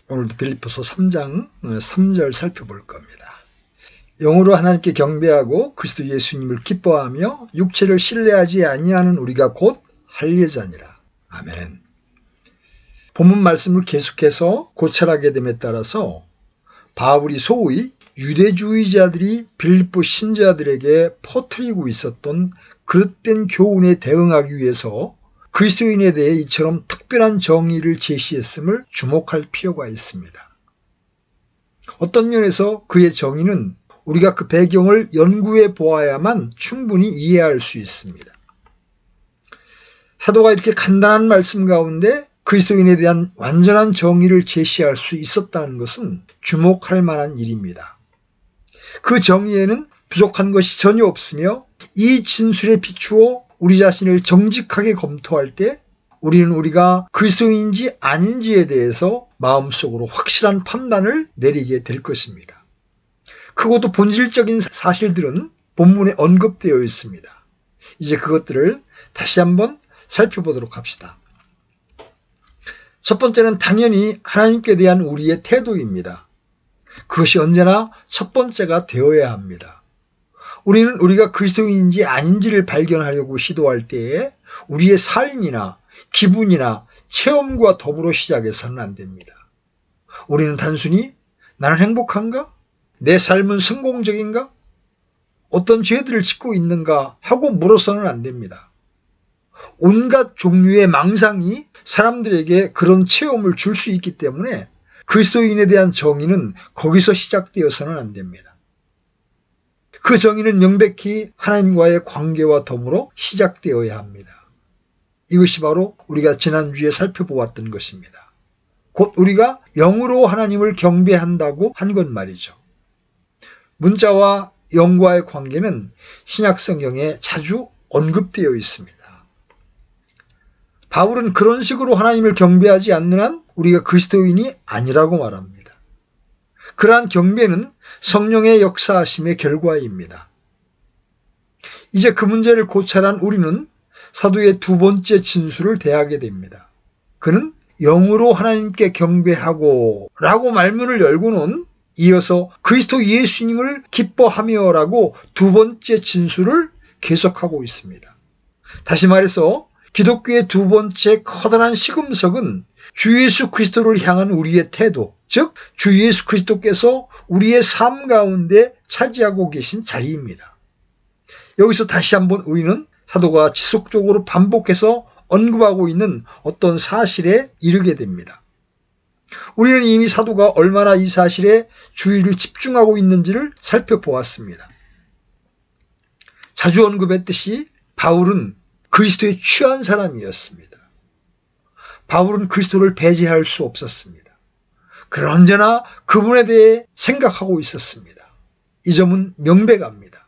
오늘도 빌립보서 3장 3절 살펴볼 겁니다. 영으로 하나님께 경배하고 그리스도 예수님을 기뻐하며 육체를 신뢰하지 아니하는 우리가 곧 할례자니라. 아멘. 본문 말씀을 계속해서 고찰하게 됨에 따라서 바울이 소위 유대주의자들이 빌립보 신자들에게 퍼뜨리고 있었던 그릇된 교훈에 대응하기 위해서 그리스도인에 대해 이처럼 특별한 정의를 제시했음을 주목할 필요가 있습니다. 어떤 면에서 그의 정의는 우리가 그 배경을 연구해 보아야만 충분히 이해할 수 있습니다. 사도가 이렇게 간단한 말씀 가운데 그리스도인에 대한 완전한 정의를 제시할 수 있었다는 것은 주목할 만한 일입니다. 그 정의에는 부족한 것이 전혀 없으며 이 진술에 비추어 우리 자신을 정직하게 검토할 때 우리는 우리가 그리스도인인지 아닌지에 대해서 마음속으로 확실한 판단을 내리게 될 것입니다. 크고도 본질적인 사실들은 본문에 언급되어 있습니다. 이제 그것들을 다시 한번 살펴보도록 합시다. 첫 번째는 당연히 하나님께 대한 우리의 태도입니다. 그것이 언제나 첫 번째가 되어야 합니다. 우리는 우리가 그리스도인인지 아닌지를 발견하려고 시도할 때에 우리의 삶이나 기분이나 체험과 더불어 시작해서는 안 됩니다. 우리는 단순히 나는 행복한가? 내 삶은 성공적인가? 어떤 죄들을 짓고 있는가? 하고 물어서는 안 됩니다. 온갖 종류의 망상이 사람들에게 그런 체험을 줄 수 있기 때문에 그리스도인에 대한 정의는 거기서 시작되어서는 안 됩니다. 그 정의는 명백히 하나님과의 관계와 더불어 시작되어야 합니다. 이것이 바로 우리가 지난주에 살펴보았던 것입니다. 곧 우리가 영으로 하나님을 경배한다고 한 것 말이죠. 문자와 영과의 관계는 신약 성경에 자주 언급되어 있습니다. 바울은 그런 식으로 하나님을 경배하지 않는 한 우리가 그리스도인이 아니라고 말합니다. 그러한 경배는 성령의 역사하심의 결과입니다. 이제 그 문제를 고찰한 우리는 사도의 두 번째 진술을 대하게 됩니다. 그는 영으로 하나님께 경배하고 라고 말문을 열고는 이어서 그리스도 예수님을 기뻐하며 라고 두 번째 진술을 계속하고 있습니다. 다시 말해서 기독교의 두 번째 커다란 시금석은 주 예수 그리스도를 향한 우리의 태도, 즉 주 예수 그리스도께서 우리의 삶 가운데 차지하고 계신 자리입니다. 여기서 다시 한번 우리는 사도가 지속적으로 반복해서 언급하고 있는 어떤 사실에 이르게 됩니다. 우리는 이미 사도가 얼마나 이 사실에 주의를 집중하고 있는지를 살펴보았습니다. 자주 언급했듯이 바울은 그리스도에 취한 사람이었습니다. 바울은 그리스도를 배제할 수 없었습니다. 그러나 언제나 그분에 대해 생각하고 있었습니다. 이 점은 명백합니다.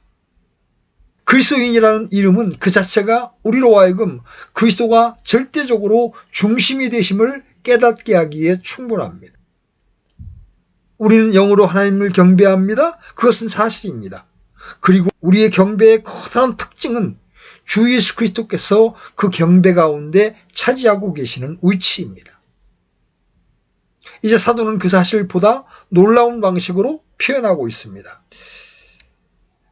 그리스도인이라는 이름은 그 자체가 우리로 하여금 그리스도가 절대적으로 중심이 되심을 깨닫게 하기에 충분합니다. 우리는 영으로 하나님을 경배합니다. 그것은 사실입니다. 그리고 우리의 경배의 커다란 특징은 주 예수 그리스도께서 그 경배 가운데 차지하고 계시는 위치입니다. 이제 사도는 그 사실을 보다 놀라운 방식으로 표현하고 있습니다.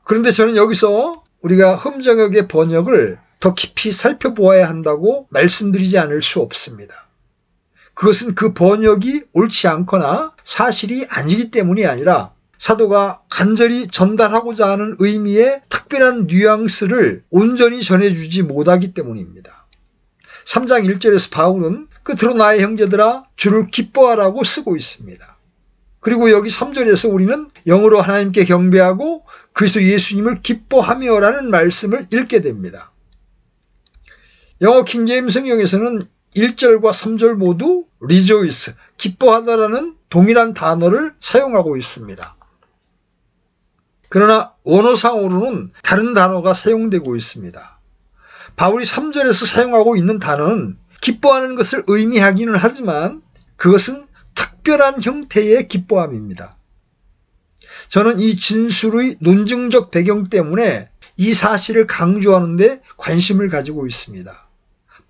그런데 저는 여기서 우리가 흠정역의 번역을 더 깊이 살펴보아야 한다고 말씀드리지 않을 수 없습니다. 그것은 그 번역이 옳지 않거나 사실이 아니기 때문이 아니라 사도가 간절히 전달하고자 하는 의미의 특별한 뉘앙스를 온전히 전해주지 못하기 때문입니다. 3장 1절에서 바울은 끝으로 나의 형제들아 주를 기뻐하라고 쓰고 있습니다. 그리고 여기 3절에서 우리는 영으로 하나님께 경배하고 그리스도 예수님을 기뻐하며 라는 말씀을 읽게 됩니다. 영어 킹제임스 성경에서는 1절과 3절 모두 rejoice, 기뻐하다라는 동일한 단어를 사용하고 있습니다. 그러나 원어상으로는 다른 단어가 사용되고 있습니다. 바울이 3절에서 사용하고 있는 단어는 기뻐하는 것을 의미하기는 하지만 그것은 특별한 형태의 기뻐함입니다. 저는 이 진술의 논증적 배경 때문에 이 사실을 강조하는 데 관심을 가지고 있습니다.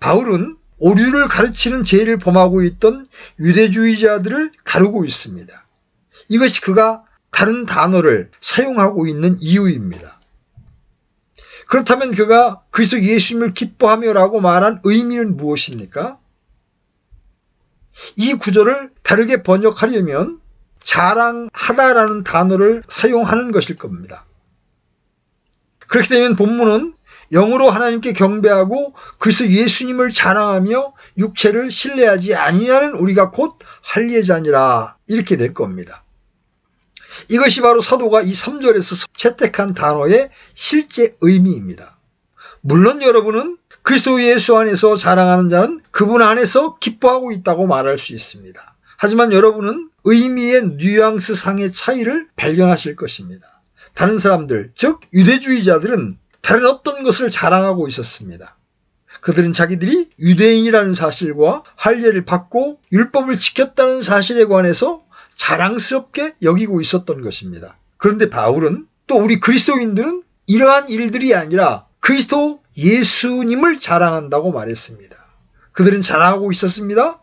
바울은 오류를 가르치는 죄를 범하고 있던 유대주의자들을 다루고 있습니다. 이것이 그가 다른 단어를 사용하고 있는 이유입니다. 그렇다면 그가 그리스도 예수님을 기뻐하며라고 말한 의미는 무엇입니까? 이 구절을 다르게 번역하려면 자랑하다라는 단어를 사용하는 것일 겁니다. 그렇게 되면 본문은 영으로 하나님께 경배하고 그리스도 예수님을 자랑하며 육체를 신뢰하지 아니하는 우리가 곧 할례자니라 이렇게 될 겁니다. 이것이 바로 사도가 이 3절에서 채택한 단어의 실제 의미입니다. 물론 여러분은 그리스도 예수 안에서 자랑하는 자는 그분 안에서 기뻐하고 있다고 말할 수 있습니다. 하지만 여러분은 의미의 뉘앙스 상의 차이를 발견하실 것입니다. 다른 사람들, 즉 유대주의자들은 다른 어떤 것을 자랑하고 있었습니다. 그들은 자기들이 유대인이라는 사실과 할례를 받고 율법을 지켰다는 사실에 관해서 자랑스럽게 여기고 있었던 것입니다. 그런데 바울은 또 우리 그리스도인들은 이러한 일들이 아니라 그리스도 예수님을 자랑한다고 말했습니다. 그들은 자랑하고 있었습니다.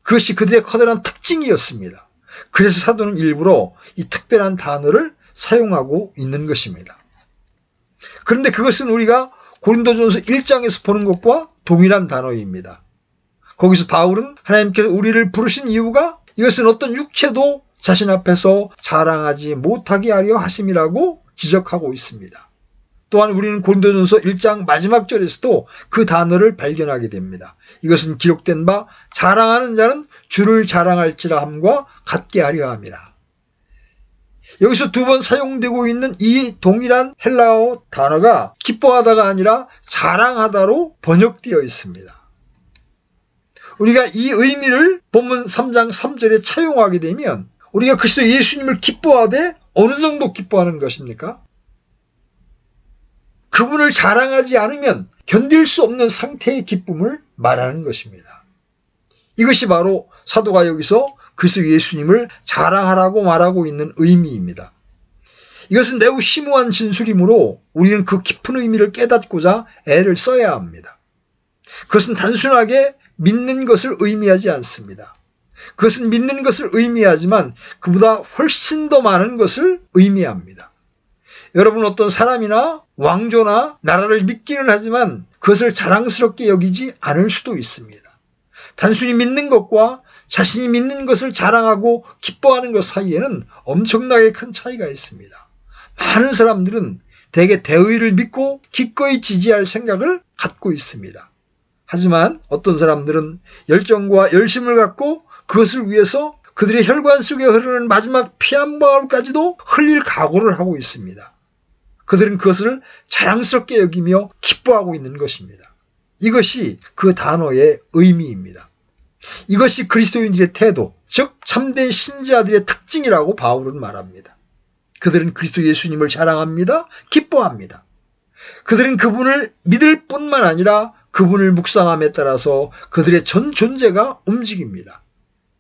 그것이 그들의 커다란 특징이었습니다. 그래서 사도는 일부러 이 특별한 단어를 사용하고 있는 것입니다. 그런데 그것은 우리가 고린도전서 1장에서 보는 것과 동일한 단어입니다. 거기서 바울은 하나님께서 우리를 부르신 이유가 이것은 어떤 육체도 자신 앞에서 자랑하지 못하게 하려 하심이라고 지적하고 있습니다. 또한 우리는 고린도전서 1장 마지막 절에서도 그 단어를 발견하게 됩니다. 이것은 기록된 바 자랑하는 자는 주를 자랑할지라 함과 같게 하려 함이라. 여기서 두 번 사용되고 있는 이 동일한 헬라어 단어가 기뻐하다가 아니라 자랑하다로 번역되어 있습니다. 우리가 이 의미를 본문 3장 3절에 차용하게 되면 우리가 그리스도 예수님을 기뻐하되 어느 정도 기뻐하는 것입니까? 그분을 자랑하지 않으면 견딜 수 없는 상태의 기쁨을 말하는 것입니다. 이것이 바로 사도가 여기서 그리스도 예수님을 자랑하라고 말하고 있는 의미입니다. 이것은 매우 심오한 진술이므로 우리는 그 깊은 의미를 깨닫고자 애를 써야 합니다. 그것은 단순하게 믿는 것을 의미하지 않습니다. 그것은 믿는 것을 의미하지만 그보다 훨씬 더 많은 것을 의미합니다. 여러분 어떤 사람이나 왕조나 나라를 믿기는 하지만 그것을 자랑스럽게 여기지 않을 수도 있습니다. 단순히 믿는 것과 자신이 믿는 것을 자랑하고 기뻐하는 것 사이에는 엄청나게 큰 차이가 있습니다. 많은 사람들은 대개 대의를 믿고 기꺼이 지지할 생각을 갖고 있습니다. 하지만 어떤 사람들은 열정과 열심을 갖고 그것을 위해서 그들의 혈관 속에 흐르는 마지막 피 한 방울까지도 흘릴 각오를 하고 있습니다. 그들은 그것을 자랑스럽게 여기며 기뻐하고 있는 것입니다. 이것이 그 단어의 의미입니다. 이것이 그리스도인들의 태도, 즉 참된 신자들의 특징이라고 바울은 말합니다. 그들은 그리스도 예수님을 자랑합니다. 기뻐합니다. 그들은 그분을 믿을 뿐만 아니라 그분을 묵상함에 따라서 그들의 전 존재가 움직입니다.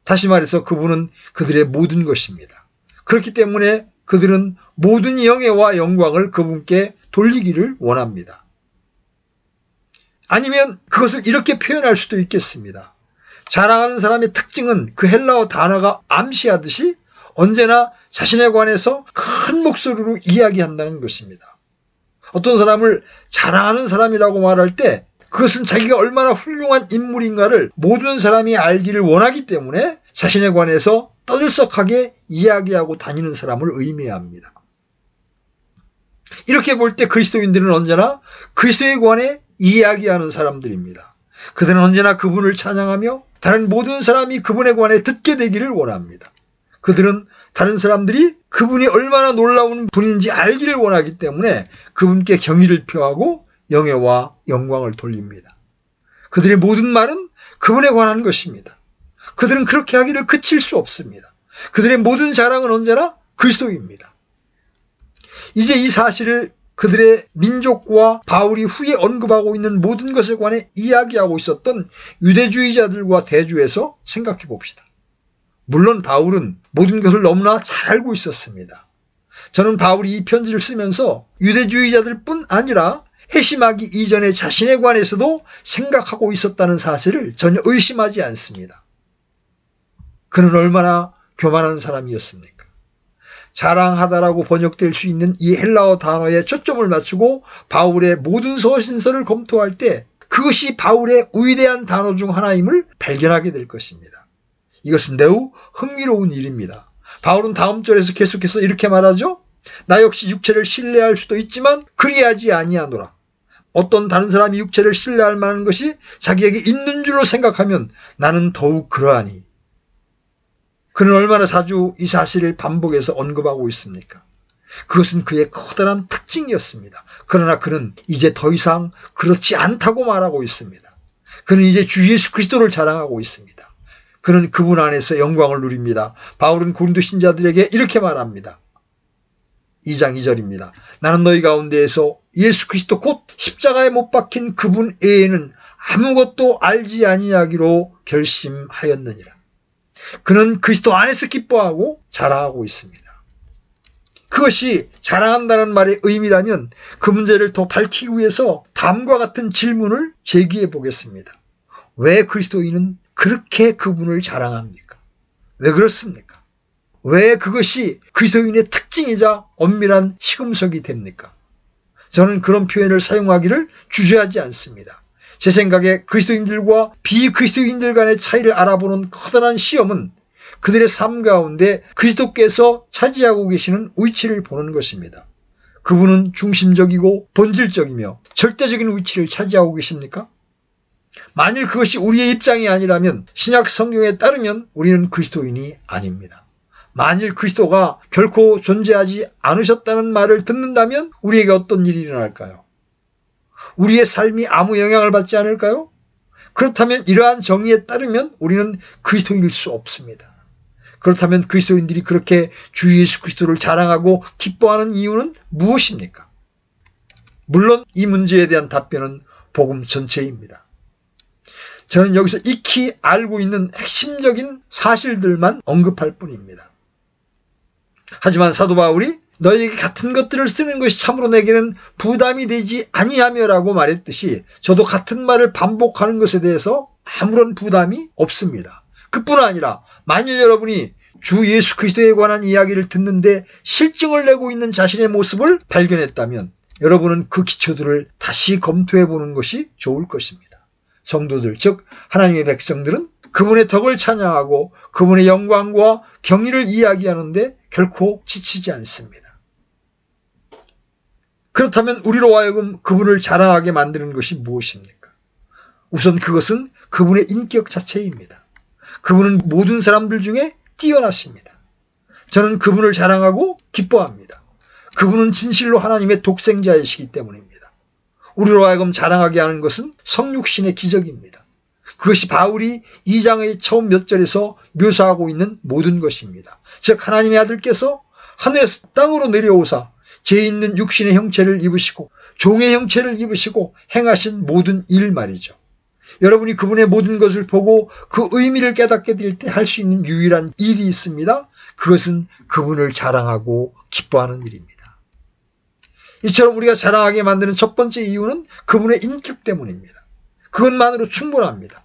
다시 말해서 그분은 그들의 모든 것입니다. 그렇기 때문에 그들은 모든 영예와 영광을 그분께 돌리기를 원합니다. 아니면 그것을 이렇게 표현할 수도 있겠습니다. 자랑하는 사람의 특징은 그 헬라어 단어가 암시하듯이 언제나 자신에 관해서 큰 목소리로 이야기한다는 것입니다. 어떤 사람을 자랑하는 사람이라고 말할 때 그것은 자기가 얼마나 훌륭한 인물인가를 모든 사람이 알기를 원하기 때문에 자신에 관해서 떠들썩하게 이야기하고 다니는 사람을 의미합니다. 이렇게 볼 때 그리스도인들은 언제나 그리스도에 관해 이야기하는 사람들입니다. 그들은 언제나 그분을 찬양하며 다른 모든 사람이 그분에 관해 듣게 되기를 원합니다. 그들은 다른 사람들이 그분이 얼마나 놀라운 분인지 알기를 원하기 때문에 그분께 경의를 표하고 영예와 영광을 돌립니다. 그들의 모든 말은 그분에 관한 것입니다. 그들은 그렇게 하기를 그칠 수 없습니다. 그들의 모든 자랑은 언제나 그리스도입니다. 이제 이 사실을 그들의 민족과 바울이 후에 언급하고 있는 모든 것에 관해 이야기하고 있었던 유대주의자들과 대조해서 생각해 봅시다. 물론 바울은 모든 것을 너무나 잘 알고 있었습니다. 저는 바울이 이 편지를 쓰면서 유대주의자들 뿐 아니라 회심하기 이전에 자신에 관해서도 생각하고 있었다는 사실을 전혀 의심하지 않습니다. 그는 얼마나 교만한 사람이었습니까? 자랑하다라고 번역될 수 있는 이 헬라어 단어에 초점을 맞추고 바울의 모든 서신서를 검토할 때 그것이 바울의 위대한 단어 중 하나임을 발견하게 될 것입니다. 이것은 매우 흥미로운 일입니다. 바울은 다음 절에서 계속해서 이렇게 말하죠. 나 역시 육체를 신뢰할 수도 있지만 그리하지 아니하노라. 어떤 다른 사람이 육체를 신뢰할 만한 것이 자기에게 있는 줄로 생각하면 나는 더욱 그러하니. 그는 얼마나 자주 이 사실을 반복해서 언급하고 있습니까? 그것은 그의 커다란 특징이었습니다. 그러나 그는 이제 더 이상 그렇지 않다고 말하고 있습니다. 그는 이제 주 예수 그리스도를 자랑하고 있습니다. 그는 그분 안에서 영광을 누립니다. 바울은 고린도 신자들에게 이렇게 말합니다. 2장 2절입니다. 나는 너희 가운데에서 예수 그리스도 곧 십자가에 못 박힌 그분 외에는 아무것도 알지 아니하기로 결심하였느니라. 그는 그리스도 안에서 기뻐하고 자랑하고 있습니다. 그것이 자랑한다는 말의 의미라면 그 문제를 더 밝히기 위해서 다음과 같은 질문을 제기해 보겠습니다. 왜 그리스도인은 그렇게 그분을 자랑합니까? 왜 그렇습니까? 왜 그것이 그리스도인의 특징이자 엄밀한 시금석이 됩니까? 저는 그런 표현을 사용하기를 주저하지 않습니다. 제 생각에 그리스도인들과 비그리스도인들 간의 차이를 알아보는 커다란 시험은 그들의 삶 가운데 그리스도께서 차지하고 계시는 위치를 보는 것입니다. 그분은 중심적이고 본질적이며 절대적인 위치를 차지하고 계십니까? 만일 그것이 우리의 입장이 아니라면 신약 성경에 따르면 우리는 그리스도인이 아닙니다. 만일 그리스도가 결코 존재하지 않으셨다는 말을 듣는다면 우리에게 어떤 일이 일어날까요? 우리의 삶이 아무 영향을 받지 않을까요? 그렇다면 이러한 정의에 따르면 우리는 그리스도인일 수 없습니다. 그렇다면 그리스도인들이 그렇게 주 예수 그리스도를 자랑하고 기뻐하는 이유는 무엇입니까? 물론 이 문제에 대한 답변은 복음 전체입니다. 저는 여기서 익히 알고 있는 핵심적인 사실들만 언급할 뿐입니다. 하지만 사도 바울이 너희에게 같은 것들을 쓰는 것이 참으로 내게는 부담이 되지 아니하며라고 말했듯이 저도 같은 말을 반복하는 것에 대해서 아무런 부담이 없습니다. 그뿐 아니라 만일 여러분이 주 예수 그리스도에 관한 이야기를 듣는데 실증을 내고 있는 자신의 모습을 발견했다면 여러분은 그 기초들을 다시 검토해 보는 것이 좋을 것입니다. 성도들, 즉 하나님의 백성들은 그분의 덕을 찬양하고 그분의 영광과 경의를 이야기하는데 결코 지치지 않습니다. 그렇다면 우리로 하여금 그분을 자랑하게 만드는 것이 무엇입니까? 우선 그것은 그분의 인격 자체입니다. 그분은 모든 사람들 중에 뛰어나십니다. 저는 그분을 자랑하고 기뻐합니다. 그분은 진실로 하나님의 독생자이시기 때문입니다. 우리로 하여금 자랑하게 하는 것은 성육신의 기적입니다. 그것이 바울이 2장의 처음 몇 절에서 묘사하고 있는 모든 것입니다. 즉 하나님의 아들께서 하늘에서 땅으로 내려오사 죄 있는 육신의 형체를 입으시고 종의 형체를 입으시고 행하신 모든 일 말이죠. 여러분이 그분의 모든 것을 보고 그 의미를 깨닫게 될 때 할 수 있는 유일한 일이 있습니다. 그것은 그분을 자랑하고 기뻐하는 일입니다. 이처럼 우리가 자랑하게 만드는 첫 번째 이유는 그분의 인격 때문입니다. 그것만으로 충분합니다.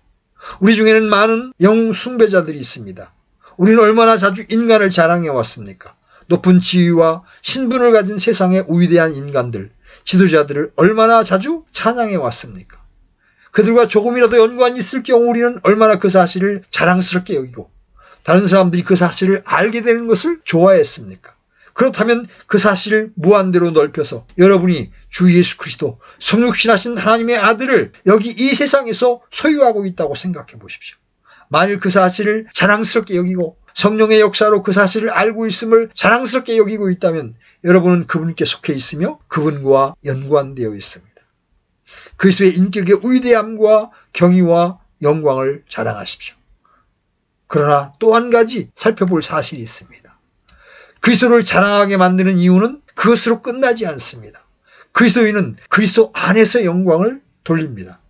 우리 중에는 많은 영웅 숭배자들이 있습니다. 우리는 얼마나 자주 인간을 자랑해 왔습니까? 높은 지위와 신분을 가진 세상의 위대한 인간들, 지도자들을 얼마나 자주 찬양해 왔습니까? 그들과 조금이라도 연관이 있을 경우 우리는 얼마나 그 사실을 자랑스럽게 여기고 다른 사람들이 그 사실을 알게 되는 것을 좋아했습니까? 그렇다면 그 사실을 무한대로 넓혀서 여러분이 주 예수 그리스도 성육신하신 하나님의 아들을 여기 이 세상에서 소유하고 있다고 생각해 보십시오. 만일 그 사실을 자랑스럽게 여기고 성령의 역사로 그 사실을 알고 있음을 자랑스럽게 여기고 있다면 여러분은 그분께 속해 있으며 그분과 연관되어 있습니다. 그리스도의 인격의 위대함과 경의와 영광을 자랑하십시오. 그러나 또 한 가지 살펴볼 사실이 있습니다. 그리스도를 자랑하게 만드는 이유는 그것으로 끝나지 않습니다. 그리스도인은 그리스도 안에서 영광을 돌립니다.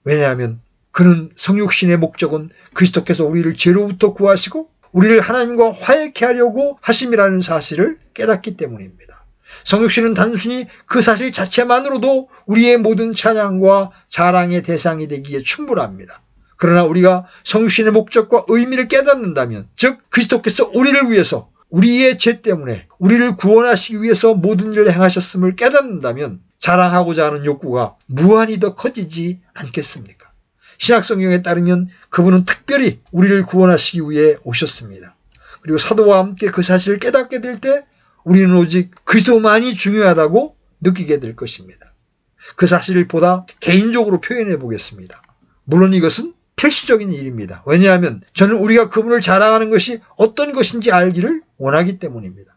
왜냐하면 그는 성육신의 목적은 그리스도께서 우리를 죄로부터 구하시고 우리를 하나님과 화해케 하려고 하심이라는 사실을 깨닫기 때문입니다. 성육신은 단순히 그 사실 자체만으로도 우리의 모든 찬양과 자랑의 대상이 되기에 충분합니다. 그러나 우리가 성육신의 목적과 의미를 깨닫는다면, 즉 그리스도께서 우리를 위해서 우리의 죄 때문에 우리를 구원하시기 위해서 모든 일을 행하셨음을 깨닫는다면 자랑하고자 하는 욕구가 무한히 더 커지지 않겠습니까? 신약성경에 따르면 그분은 특별히 우리를 구원하시기 위해 오셨습니다. 그리고 사도와 함께 그 사실을 깨닫게 될 때 우리는 오직 그리스도만이 중요하다고 느끼게 될 것입니다. 그 사실을 보다 개인적으로 표현해 보겠습니다. 물론 이것은 필수적인 일입니다. 왜냐하면 저는 우리가 그분을 자랑하는 것이 어떤 것인지 알기를 원하기 때문입니다.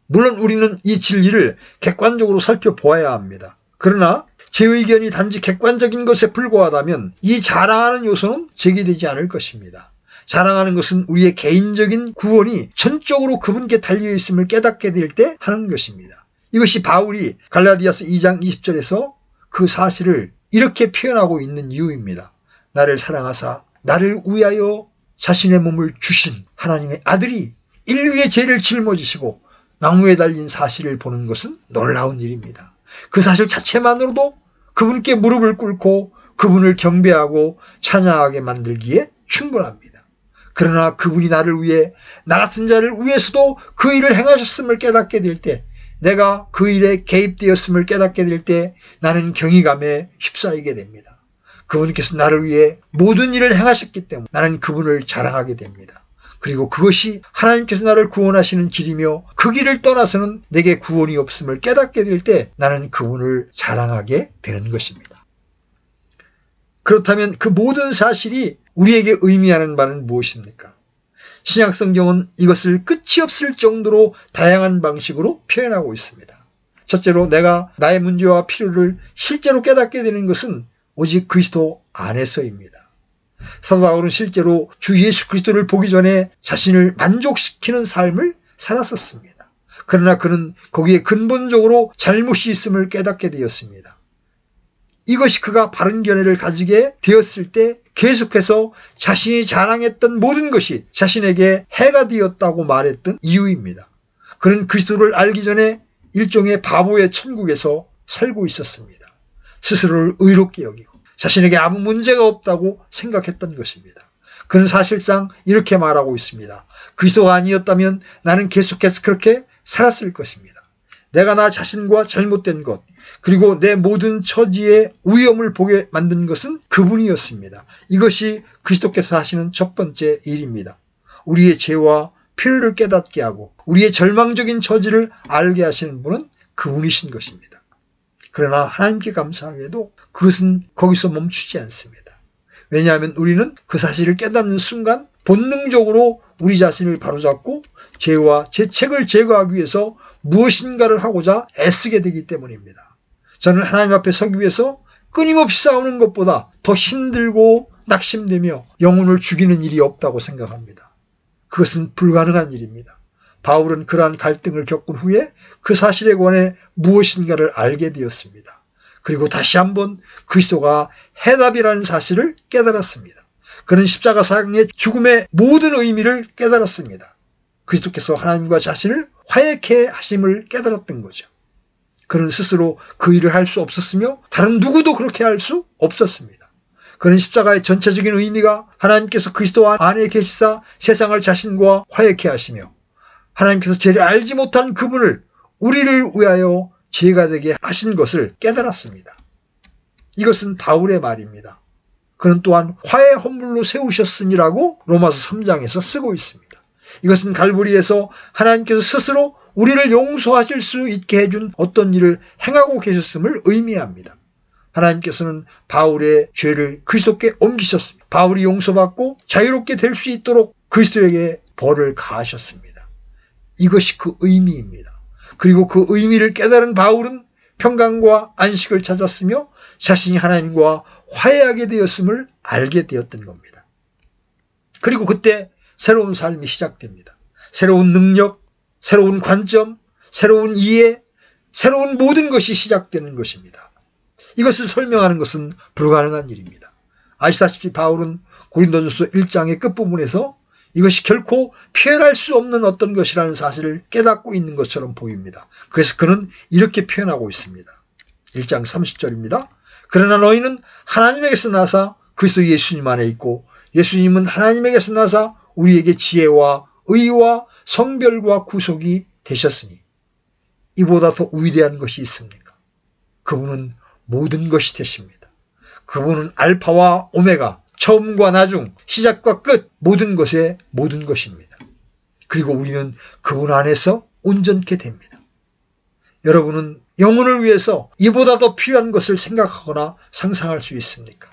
물론 우리는 이 진리를 객관적으로 살펴보아야 합니다. 그러나 제 의견이 단지 객관적인 것에 불과하다면 이 자랑하는 요소는 제기되지 않을 것입니다. 자랑하는 것은 우리의 개인적인 구원이 전적으로 그분께 달려있음을 깨닫게 될 때 하는 것입니다. 이것이 바울이 갈라디아서 2장 20절에서 그 사실을 이렇게 표현하고 있는 이유입니다. 나를 사랑하사 나를 위하여 자신의 몸을 주신 하나님의 아들이 인류의 죄를 짊어지시고 나무에 달린 사실을 보는 것은 놀라운 일입니다. 그 사실 자체만으로도 그분께 무릎을 꿇고 그분을 경배하고 찬양하게 만들기에 충분합니다. 그러나 그분이 나를 위해 나 같은 자를 위해서도 그 일을 행하셨음을 깨닫게 될 때, 내가 그 일에 개입되었음을 깨닫게 될 때 나는 경이감에 휩싸이게 됩니다. 그분께서 나를 위해 모든 일을 행하셨기 때문에 나는 그분을 자랑하게 됩니다. 그리고 그것이 하나님께서 나를 구원하시는 길이며 그 길을 떠나서는 내게 구원이 없음을 깨닫게 될 때 나는 그분을 자랑하게 되는 것입니다. 그렇다면 그 모든 사실이 우리에게 의미하는 바는 무엇입니까? 신약성경은 이것을 끝이 없을 정도로 다양한 방식으로 표현하고 있습니다. 첫째로 내가 나의 문제와 필요를 실제로 깨닫게 되는 것은 오직 그리스도 안에서입니다. 사도 바울은 실제로 주 예수 그리스도를 보기 전에 자신을 만족시키는 삶을 살았었습니다. 그러나 그는 거기에 근본적으로 잘못이 있음을 깨닫게 되었습니다. 이것이 그가 바른 견해를 가지게 되었을 때 계속해서 자신이 자랑했던 모든 것이 자신에게 해가 되었다고 말했던 이유입니다. 그는 그리스도를 알기 전에 일종의 바보의 천국에서 살고 있었습니다. 스스로를 의롭게 여기고 자신에게 아무 문제가 없다고 생각했던 것입니다. 그는 사실상 이렇게 말하고 있습니다. 그리스도가 아니었다면 나는 계속해서 그렇게 살았을 것입니다. 내가 나 자신과 잘못된 것, 그리고 내 모든 처지의 위험을 보게 만든 것은 그분이었습니다. 이것이 그리스도께서 하시는 첫 번째 일입니다. 우리의 죄와 필요를 깨닫게 하고 우리의 절망적인 처지를 알게 하시는 분은 그분이신 것입니다. 그러나 하나님께 감사하게도 그것은 거기서 멈추지 않습니다. 왜냐하면 우리는 그 사실을 깨닫는 순간 본능적으로 우리 자신을 바로잡고 죄와 죄책을 제거하기 위해서 무엇인가를 하고자 애쓰게 되기 때문입니다. 저는 하나님 앞에 서기 위해서 끊임없이 싸우는 것보다 더 힘들고 낙심되며 영혼을 죽이는 일이 없다고 생각합니다. 그것은 불가능한 일입니다. 바울은 그러한 갈등을 겪은 후에 그 사실에 관해 무엇인가를 알게 되었습니다. 그리고 다시 한번 그리스도가 해답이라는 사실을 깨달았습니다. 그는 십자가 사형의 죽음의 모든 의미를 깨달았습니다. 그리스도께서 하나님과 자신을 화해케 하심을 깨달았던 거죠. 그는 스스로 그 일을 할 수 없었으며 다른 누구도 그렇게 할 수 없었습니다. 그는 십자가의 전체적인 의미가 하나님께서 그리스도 안에 계시사 세상을 자신과 화해케 하시며 하나님께서 죄를 알지 못한 그분을 우리를 위하여 죄가 되게 하신 것을 깨달았습니다. 이것은 바울의 말입니다. 그는 또한 화해 헌물로 세우셨으니라고 로마서 3장에서 쓰고 있습니다. 이것은 갈보리에서 하나님께서 스스로 우리를 용서하실 수 있게 해준 어떤 일을 행하고 계셨음을 의미합니다. 하나님께서는 바울의 죄를 그리스도께 옮기셨습니다. 바울이 용서받고 자유롭게 될 수 있도록 그리스도에게 벌을 가하셨습니다. 이것이 그 의미입니다. 그리고 그 의미를 깨달은 바울은 평강과 안식을 찾았으며 자신이 하나님과 화해하게 되었음을 알게 되었던 겁니다. 그리고 그때 새로운 삶이 시작됩니다. 새로운 능력, 새로운 관점, 새로운 이해, 새로운 모든 것이 시작되는 것입니다. 이것을 설명하는 것은 불가능한 일입니다. 아시다시피 바울은 고린도전서 1장의 끝부분에서 이것이 결코 표현할 수 없는 어떤 것이라는 사실을 깨닫고 있는 것처럼 보입니다. 그래서 그는 이렇게 표현하고 있습니다. 1장 30절입니다. 그러나 너희는 하나님에게서 나사 그리스도 예수님 안에 있고 예수님은 하나님에게서 나사 우리에게 지혜와 의와 성별과 구속이 되셨으니 이보다 더 위대한 것이 있습니까? 그분은 모든 것이 되십니다. 그분은 알파와 오메가, 처음과 나중, 시작과 끝, 모든 것의 모든 것입니다. 그리고 우리는 그분 안에서 온전케 됩니다. 여러분은 영혼을 위해서 이보다 더 필요한 것을 생각하거나 상상할 수 있습니까?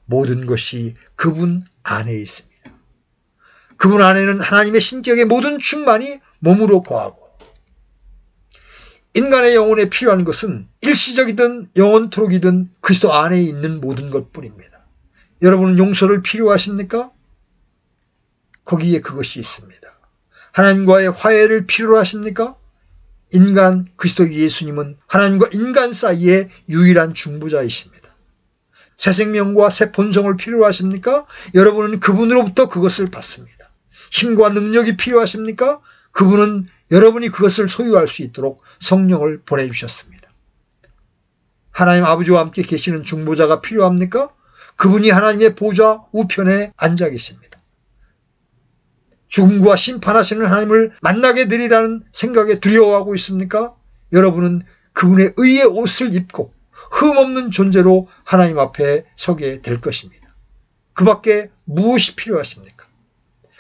모든 것이 그분 안에 있습니다. 그분 안에는 하나님의 신격의 모든 충만이 몸으로 거하고 인간의 영혼에 필요한 것은 일시적이든 영원토록이든 그리스도 안에 있는 모든 것뿐입니다. 여러분은 용서를 필요하십니까? 거기에 그것이 있습니다. 하나님과의 화해를 필요로 하십니까? 인간 그리스도 예수님은 하나님과 인간 사이의 유일한 중보자이십니다. 새 생명과 새 본성을 필요로 하십니까? 여러분은 그분으로부터 그것을 받습니다. 힘과 능력이 필요하십니까? 그분은 여러분이 그것을 소유할 수 있도록 성령을 보내주셨습니다. 하나님 아버지와 함께 계시는 중보자가 필요합니까? 그분이 하나님의 보좌 우편에 앉아 계십니다. 죽음과 심판하시는 하나님을 만나게 되리라는 생각에 두려워하고 있습니까? 여러분은 그분의 의의 옷을 입고 흠없는 존재로 하나님 앞에 서게 될 것입니다. 그 밖에 무엇이 필요하십니까?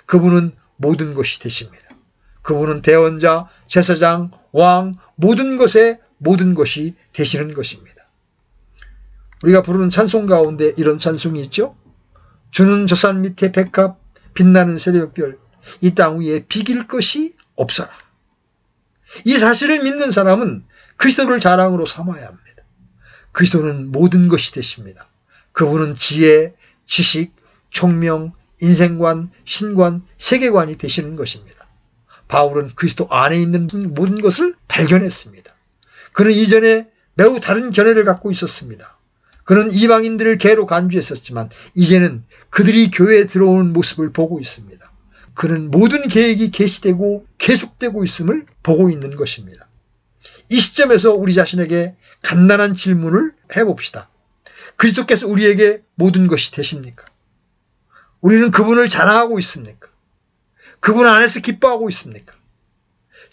그분은 모든 것이 되십니다. 그분은 대언자, 제사장, 왕, 모든 것의 모든 것이 되시는 것입니다. 우리가 부르는 찬송 가운데 이런 찬송이 있죠. 주는 저 산 밑에 백합, 빛나는 새벽별, 이 땅 위에 비길 것이 없어라. 이 사실을 믿는 사람은 그리스도를 자랑으로 삼아야 합니다. 그리스도는 모든 것이 되십니다. 그분은 지혜, 지식, 총명, 인생관, 신관, 세계관이 되시는 것입니다. 바울은 그리스도 안에 있는 모든 것을 발견했습니다. 그는 이전에 매우 다른 견해를 갖고 있었습니다. 그는 이방인들을 개로 간주했었지만 이제는 그들이 교회에 들어오는 모습을 보고 있습니다. 그는 모든 계획이 계시되고 계속되고 있음을 보고 있는 것입니다. 이 시점에서 우리 자신에게 간단한 질문을 해봅시다. 그리스도께서 우리에게 모든 것이 되십니까? 우리는 그분을 자랑하고 있습니까? 그분 안에서 기뻐하고 있습니까?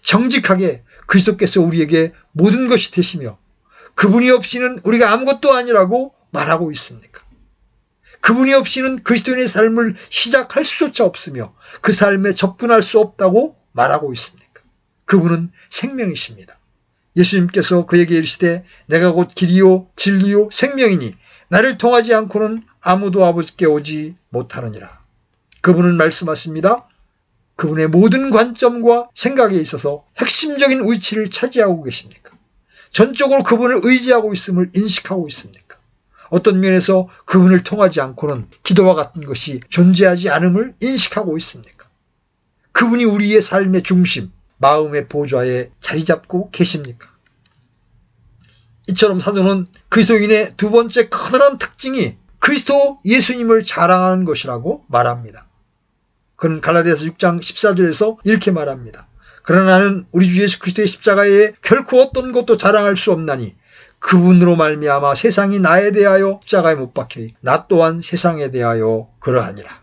정직하게 그리스도께서 우리에게 모든 것이 되시며 그분이 없이는 우리가 아무것도 아니라고 말하고 있습니까? 그분이 없이는 그리스도인의 삶을 시작할 수조차 없으며 그 삶에 접근할 수 없다고 말하고 있습니까? 그분은 생명이십니다. 예수님께서 그에게 이르시되 내가 곧 길이요 진리요 생명이니 나를 통하지 않고는 아무도 아버지께 오지 못하느니라. 그분은 말씀하십니다. 그분의 모든 관점과 생각에 있어서 핵심적인 위치를 차지하고 계십니까? 전적으로 그분을 의지하고 있음을 인식하고 있습니까? 어떤 면에서 그분을 통하지 않고는 기도와 같은 것이 존재하지 않음을 인식하고 있습니까? 그분이 우리의 삶의 중심, 마음의 보좌에 자리 잡고 계십니까? 이처럼 사도는 그리스도인의 두 번째 커다란 특징이 그리스도 예수님을 자랑하는 것이라고 말합니다. 그는 갈라디아서 6장 14절에서 이렇게 말합니다. 그러나 나는 우리 주 예수 그리스도의 십자가에 결코 어떤 것도 자랑할 수 없나니 그분으로 말미암아 세상이 나에 대하여 십자가에 못 박혀 나 또한 세상에 대하여 그러하니라.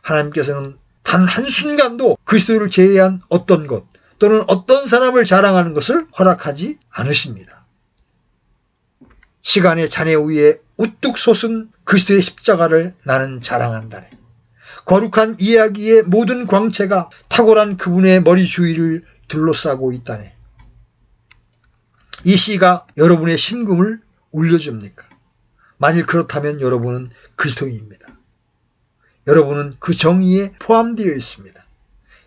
하나님께서는 단 한순간도 그리스도를 제외한 어떤 것 또는 어떤 사람을 자랑하는 것을 허락하지 않으십니다. 시간의 잔해 위에 우뚝 솟은 그리스도의 십자가를 나는 자랑한다네. 거룩한 이야기의 모든 광채가 탁월한 그분의 머리 주위를 둘러싸고 있다네. 이 시가 여러분의 심금을 울려줍니까? 만일 그렇다면 여러분은 그리스도인입니다. 여러분은 그 정의에 포함되어 있습니다.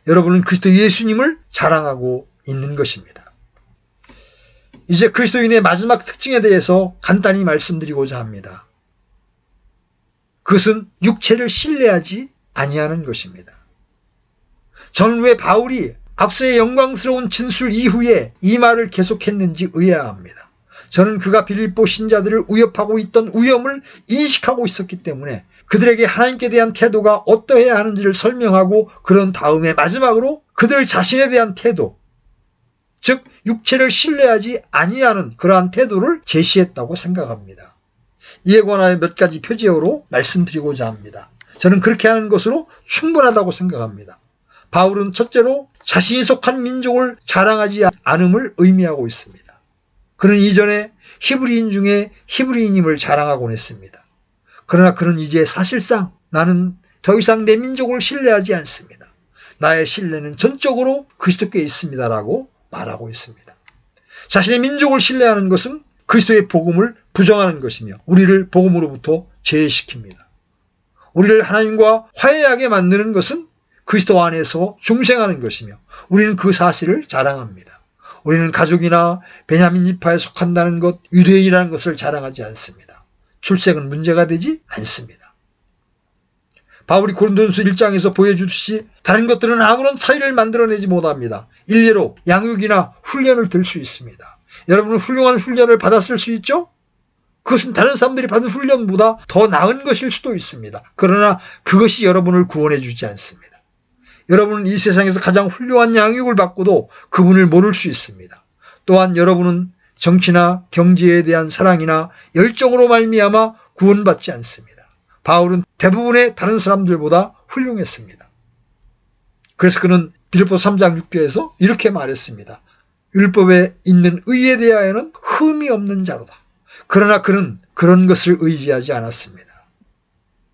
여러분은 그리스도 예수님을 자랑하고 있는 것입니다. 이제 그리스도인의 마지막 특징에 대해서 간단히 말씀드리고자 합니다. 그것은 육체를 신뢰하지 아니하는 것입니다. 저는 왜 바울이 앞서의 영광스러운 진술 이후에 이 말을 계속했는지 의아합니다. 저는 그가 빌립보 신자들을 위협하고 있던 위험을 인식하고 있었기 때문에 그들에게 하나님께 대한 태도가 어떠해야 하는지를 설명하고 그런 다음에 마지막으로 그들 자신에 대한 태도, 즉 육체를 신뢰하지 아니하는 그러한 태도를 제시했다고 생각합니다. 이에 관하여 몇 가지 표제어로 말씀드리고자 합니다. 저는 그렇게 하는 것으로 충분하다고 생각합니다. 바울은 첫째로 자신이 속한 민족을 자랑하지 않음을 의미하고 있습니다. 그는 이전에 히브리인 중에 히브리인임을 자랑하곤 했습니다. 그러나 그는 이제 사실상 나는 더 이상 내 민족을 신뢰하지 않습니다. 나의 신뢰는 전적으로 그리스도께 있습니다라고 말하고 있습니다. 자신의 민족을 신뢰하는 것은 그리스도의 복음을 부정하는 것이며 우리를 복음으로부터 제외시킵니다. 우리를 하나님과 화해하게 만드는 것은 그리스도 안에서 중생하는 것이며 우리는 그 사실을 자랑합니다. 우리는 가족이나 베냐민 지파에 속한다는 것, 유대인이라는 것을 자랑하지 않습니다. 출생은 문제가 되지 않습니다. 바울이 고린도전서 1장에서 보여주듯이 다른 것들은 아무런 차이를 만들어내지 못합니다. 일례로 양육이나 훈련을 들 수 있습니다. 여러분은 훌륭한 훈련을 받았을 수 있죠? 그것은 다른 사람들이 받은 훈련보다 더 나은 것일 수도 있습니다. 그러나 그것이 여러분을 구원해 주지 않습니다. 여러분은 이 세상에서 가장 훌륭한 양육을 받고도 그분을 모를 수 있습니다. 또한 여러분은 정치나 경제에 대한 사랑이나 열정으로 말미암아 구원받지 않습니다. 바울은 대부분의 다른 사람들보다 훌륭했습니다. 그래서 그는 빌립보서 3장 6절에서 이렇게 말했습니다. 율법에 있는 의에 대하여는 흠이 없는 자로다. 그러나 그는 그런 것을 의지하지 않았습니다.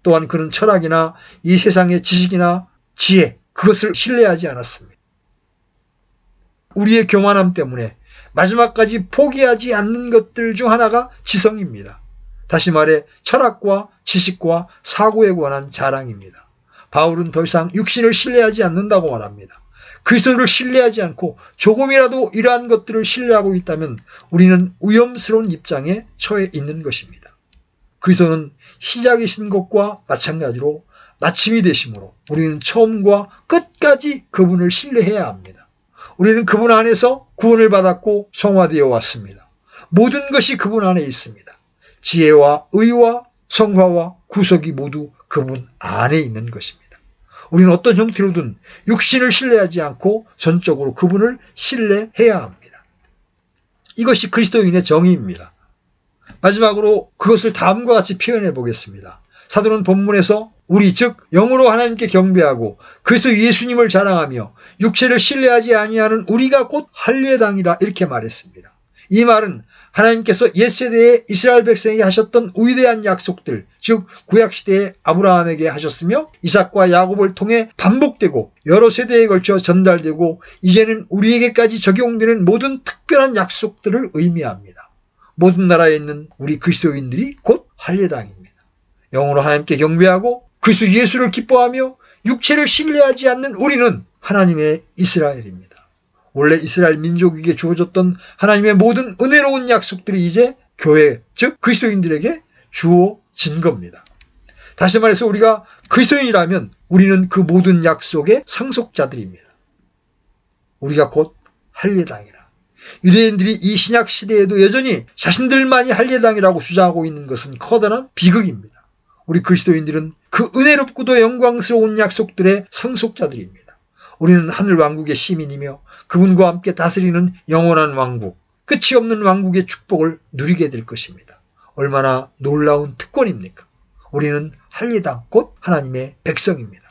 또한 그는 철학이나 이 세상의 지식이나 지혜, 그것을 신뢰하지 않았습니다. 우리의 교만함 때문에 마지막까지 포기하지 않는 것들 중 하나가 지성입니다. 다시 말해 철학과 지식과 사고에 관한 자랑입니다. 바울은 더 이상 육신을 신뢰하지 않는다고 말합니다. 그리스도를 신뢰하지 않고 조금이라도 이러한 것들을 신뢰하고 있다면 우리는 위험스러운 입장에 처해 있는 것입니다. 그리스도는 시작이신 것과 마찬가지로 마침이 되심으로 우리는 처음과 끝까지 그분을 신뢰해야 합니다. 우리는 그분 안에서 구원을 받았고 성화되어 왔습니다. 모든 것이 그분 안에 있습니다. 지혜와 의와 성화와 구속이 모두 그분 안에 있는 것입니다. 우리는 어떤 형태로든 육신을 신뢰하지 않고 전적으로 그분을 신뢰해야 합니다. 이것이 그리스도인의 정의입니다. 마지막으로 그것을 다음과 같이 표현해 보겠습니다. 사도는 본문에서 우리 즉 영으로 하나님께 경배하고 그리스도 예수님을 자랑하며 육체를 신뢰하지 아니하는 우리가 곧 할례당이라 이렇게 말했습니다. 이 말은 하나님께서 옛세대에 이스라엘 백성에게 하셨던 위대한 약속들, 즉 구약시대에 아브라함에게 하셨으며 이삭과 야곱을 통해 반복되고 여러 세대에 걸쳐 전달되고 이제는 우리에게까지 적용되는 모든 특별한 약속들을 의미합니다. 모든 나라에 있는 우리 그리스도인들이 곧 할례당입니다. 영으로 하나님께 경배하고 그리스도 예수를 기뻐하며 육체를 신뢰하지 않는 우리는 하나님의 이스라엘입니다. 원래 이스라엘 민족에게 주어졌던 하나님의 모든 은혜로운 약속들이 이제 교회, 즉 그리스도인들에게 주어진 겁니다. 다시 말해서 우리가 그리스도인이라면 우리는 그 모든 약속의 상속자들입니다. 우리가 곧 할례당이라. 유대인들이 이 신약 시대에도 여전히 자신들만이 할례당이라고 주장하고 있는 것은 커다란 비극입니다. 우리 그리스도인들은 그 은혜롭고도 영광스러운 약속들의 상속자들입니다. 우리는 하늘 왕국의 시민이며 그분과 함께 다스리는 영원한 왕국, 끝이 없는 왕국의 축복을 누리게 될 것입니다. 얼마나 놀라운 특권입니까? 우리는 할례당, 곧 하나님의 백성입니다.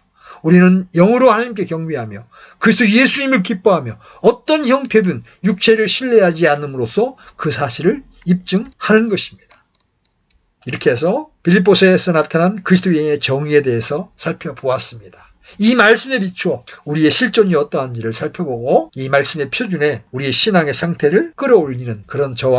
우리는 영으로 하나님께 경배하며 그리스도 예수님을 기뻐하며 어떤 형태든 육체를 신뢰하지 않음으로써 그 사실을 입증하는 것입니다. 이렇게 해서 빌립보서에서 나타난 그리스도인의 정의에 대해서 살펴보았습니다. 이 말씀에 비추어 우리의 실존이 어떠한지를 살펴보고 이 말씀의 표준에 우리의 신앙의 상태를 끌어올리는 그런 저와